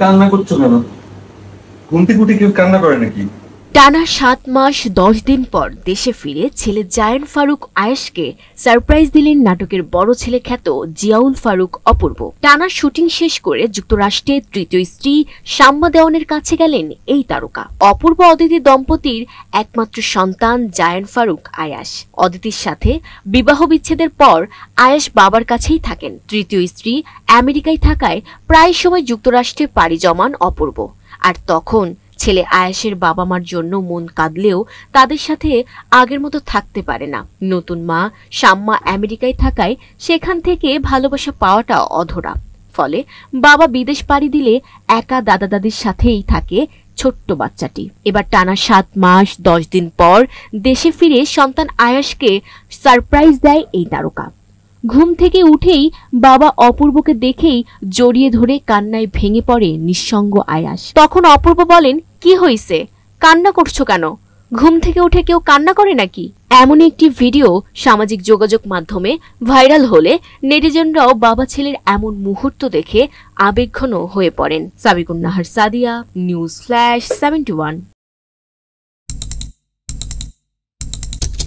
কান্না করছো কেন? ঘুম থেকে উঠে কেউ কান্না করে নাকি? টানা 7 মাস 10 দিন পর দেশে ফিরে ছেলে জায়ান ফারুক আয়েশকে সারপ্রাইজ দিলেন নাটকের বড় ছেলে খ্যাত জিয়াউল ফারুক অপূর্ব। টানা শুটিং শেষ করে যুক্তরাষ্ট্রের তৃতীয় স্ত্রী শাম্মা দেওয়ানের কাছে গেলেন এই তারকা। অপূর্ব অদিতি দম্পতির একমাত্র সন্তান জায়ান ফারুক আয়াশ। অদিতির সাথে বিবাহ বিচ্ছেদের পর আয়াশ বাবার কাছেই থাকেন। তৃতীয় স্ত্রী আমেরিকায় থাকায় প্রায় সময় যুক্তরাষ্ট্রে পাড়ি জমান অপূর্ব। আর তখন ছেলে আয়েশের বাবা মার জন্য মন কাঁদলেও তাদের সাথে আগের মতো থাকতে পারে না। নতুন মা শাম্মা আমেরিকায় থাকায় সেখান থেকে ভালোবাসা পাওয়াটা অধরা। ফলে বাবা বিদেশ পাড়ি দিলে একা দাদা দাদির সাথেই থাকে ছোট্ট বাচ্চাটি। এবার টানা 7 মাস 10 দিন পর দেশে ফিরে সন্তান আয়েশকে সারপ্রাইজ দেয় এই তারকা। ঘুম থেকে উঠেই বাবা অপূর্বকে দেখেই জড়িয়ে ধরে কান্নায় ভেঙে পড়ে নিঃসঙ্গ আয়াশ। তখন অপূর্ব বলেন, কি হইছে, কান্না করছো কেন? ঘুম থেকে উঠে কেউ কান্না করে নাকি? এমন একটি ভিডিও সামাজিক যোগাযোগ মাধ্যমে ভাইরাল হলে নেটিজেনরাও বাবা ছেলের এমন মুহূর্ত দেখে আবেগঘন হয়ে পড়েন। Sabikun Nahar Sadia, news flash 71।